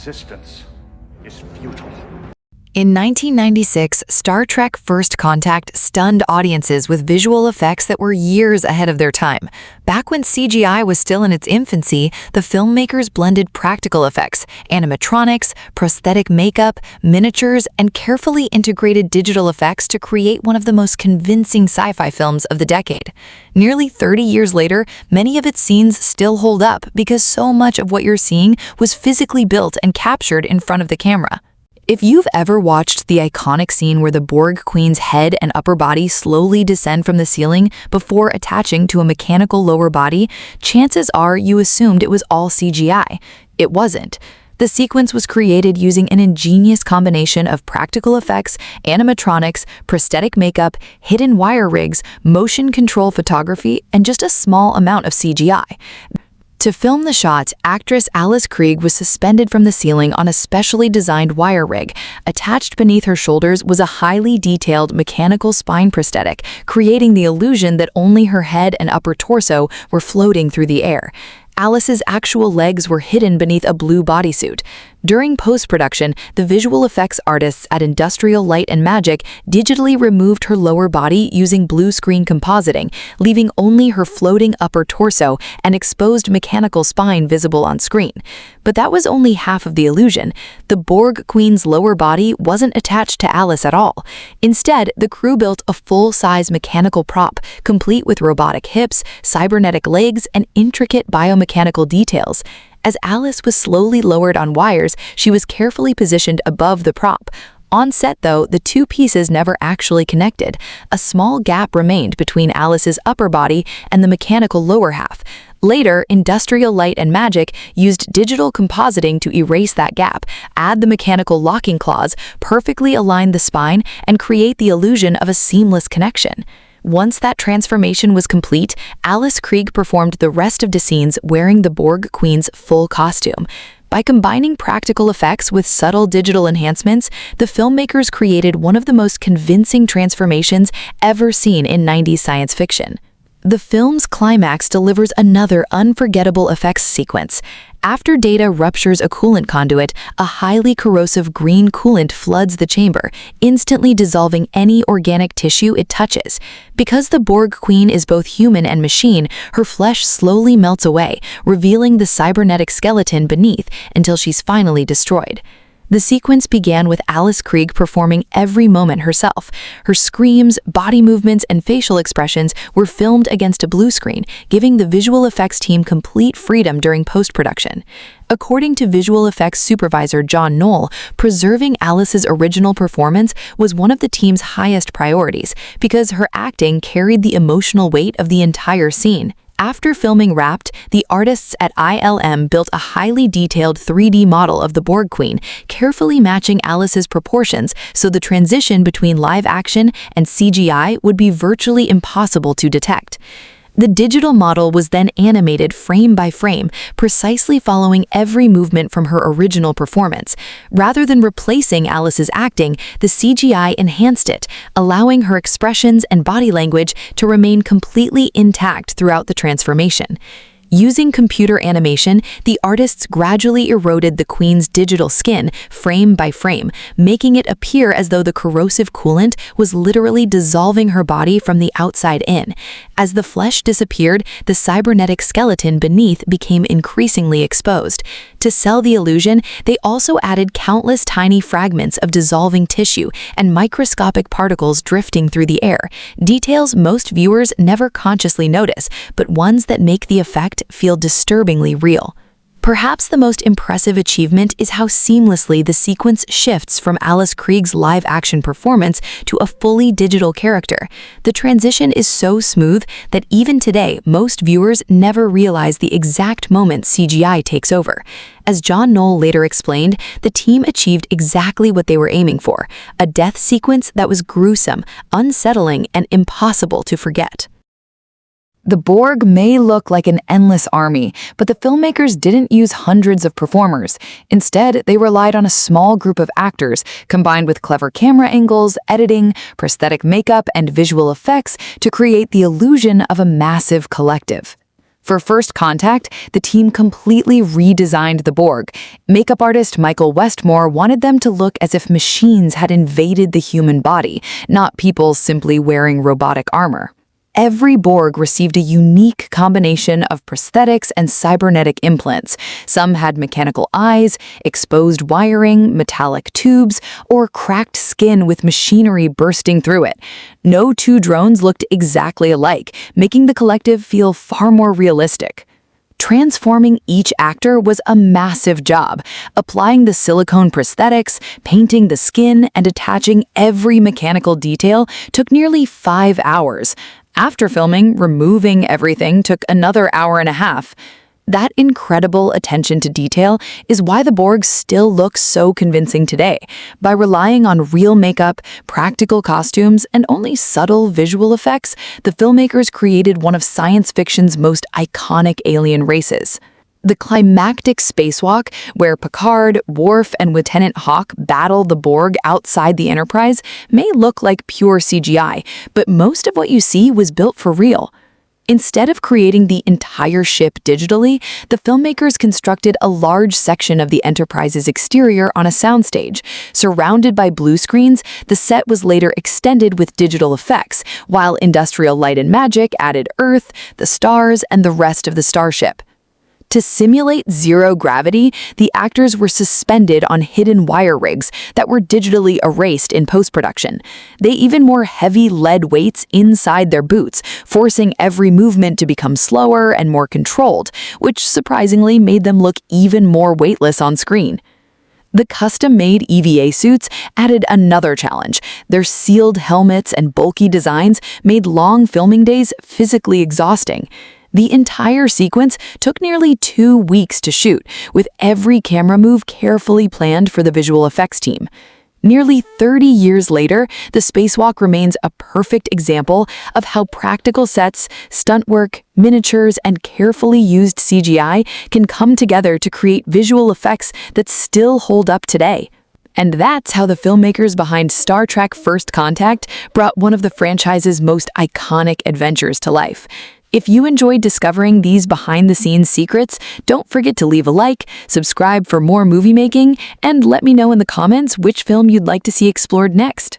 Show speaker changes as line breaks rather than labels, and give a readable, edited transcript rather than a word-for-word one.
resistance is futile.
In 1996, Star Trek First Contact stunned audiences with visual effects that were years ahead of their time. Back when CGI was still in its infancy, the filmmakers blended practical effects, animatronics, prosthetic makeup, miniatures, and carefully integrated digital effects to create one of the most convincing sci-fi films of the decade. Nearly 30 years later, many of its scenes still hold up because so much of what you're seeing was physically built and captured in front of the camera. If you've ever watched the iconic scene where the Borg Queen's head and upper body slowly descend from the ceiling before attaching to a mechanical lower body, chances are you assumed it was all CGI. It wasn't. The sequence was created using an ingenious combination of practical effects, animatronics, prosthetic makeup, hidden wire rigs, motion control photography, and just a small amount of CGI. To film the shot, actress Alice Krige was suspended from the ceiling on a specially designed wire rig. Attached beneath her shoulders was a highly detailed mechanical spine prosthetic, creating the illusion that only her head and upper torso were floating through the air. Alice's actual legs were hidden beneath a blue bodysuit. During post-production, the visual effects artists at Industrial Light and Magic digitally removed her lower body using blue screen compositing, leaving only her floating upper torso and exposed mechanical spine visible on screen. But that was only half of the illusion. The Borg Queen's lower body wasn't attached to Alice at all. Instead, the crew built a full-size mechanical prop, complete with robotic hips, cybernetic legs, and intricate biomechanical details. As Alice was slowly lowered on wires, she was carefully positioned above the prop. On set, though, the two pieces never actually connected. A small gap remained between Alice's upper body and the mechanical lower half. Later, Industrial Light and Magic used digital compositing to erase that gap, add the mechanical locking claws, perfectly align the spine, and create the illusion of a seamless connection. Once that transformation was complete, Alice Krige performed the rest of the scenes wearing the Borg Queen's full costume. By combining practical effects with subtle digital enhancements, the filmmakers created one of the most convincing transformations ever seen in 90s science fiction. The film's climax delivers another unforgettable effects sequence. After Data ruptures a coolant conduit, a highly corrosive green coolant floods the chamber, instantly dissolving any organic tissue it touches. Because the Borg Queen is both human and machine, her flesh slowly melts away, revealing the cybernetic skeleton beneath until she's finally destroyed. The sequence began with Alice Krige performing every moment herself. Her screams, body movements, and facial expressions were filmed against a blue screen, giving the visual effects team complete freedom during post-production. According to visual effects supervisor John Knoll, preserving Alice's original performance was one of the team's highest priorities because her acting carried the emotional weight of the entire scene. After filming wrapped, the artists at ILM built a highly detailed 3D model of the Borg Queen, carefully matching Alice's proportions so the transition between live action and CGI would be virtually impossible to detect. The digital model was then animated frame by frame, precisely following every movement from her original performance. Rather than replacing Alice's acting, the CGI enhanced it, allowing her expressions and body language to remain completely intact throughout the transformation. Using computer animation, the artists gradually eroded the Queen's digital skin frame by frame, making it appear as though the corrosive coolant was literally dissolving her body from the outside in. As the flesh disappeared, the cybernetic skeleton beneath became increasingly exposed. To sell the illusion, they also added countless tiny fragments of dissolving tissue and microscopic particles drifting through the air, details most viewers never consciously notice, but ones that make the effect feel disturbingly real. Perhaps the most impressive achievement is how seamlessly the sequence shifts from Alice Krige's live-action performance to a fully digital character. The transition is so smooth that even today, most viewers never realize the exact moment CGI takes over. As John Knoll later explained, the team achieved exactly what they were aiming for, a death sequence that was gruesome, unsettling, and impossible to forget. The Borg may look like an endless army, but the filmmakers didn't use hundreds of performers. Instead, they relied on a small group of actors, combined with clever camera angles, editing, prosthetic makeup, and visual effects to create the illusion of a massive collective. For First Contact, the team completely redesigned the Borg. Makeup artist Michael Westmore wanted them to look as if machines had invaded the human body, not people simply wearing robotic armor. Every Borg received a unique combination of prosthetics and cybernetic implants. Some had mechanical eyes, exposed wiring, metallic tubes, or cracked skin with machinery bursting through it. No two drones looked exactly alike, making the collective feel far more realistic. Transforming each actor was a massive job. Applying the silicone prosthetics, painting the skin, and attaching every mechanical detail took nearly 5 hours. After filming, removing everything took another hour and a half. That incredible attention to detail is why the Borg still look so convincing today. By relying on real makeup, practical costumes, and only subtle visual effects, the filmmakers created one of science fiction's most iconic alien races. The climactic spacewalk, where Picard, Worf, and Lieutenant Hawk battle the Borg outside the Enterprise, may look like pure CGI, but most of what you see was built for real. Instead of creating the entire ship digitally, the filmmakers constructed a large section of the Enterprise's exterior on a soundstage. Surrounded by blue screens, the set was later extended with digital effects, while Industrial Light and Magic added Earth, the stars, and the rest of the starship. To simulate zero gravity, the actors were suspended on hidden wire rigs that were digitally erased in post-production. They even wore heavy lead weights inside their boots, forcing every movement to become slower and more controlled, which surprisingly made them look even more weightless on screen. The custom-made EVA suits added another challenge. Their sealed helmets and bulky designs made long filming days physically exhausting. The entire sequence took nearly 2 weeks to shoot, with every camera move carefully planned for the visual effects team. Nearly 30 years later, the spacewalk remains a perfect example of how practical sets, stunt work, miniatures, and carefully used CGI can come together to create visual effects that still hold up today. And that's how the filmmakers behind Star Trek First Contact brought one of the franchise's most iconic adventures to life. If you enjoyed discovering these behind-the-scenes secrets, don't forget to leave a like, subscribe for more movie making, and let me know in the comments which film you'd like to see explored next.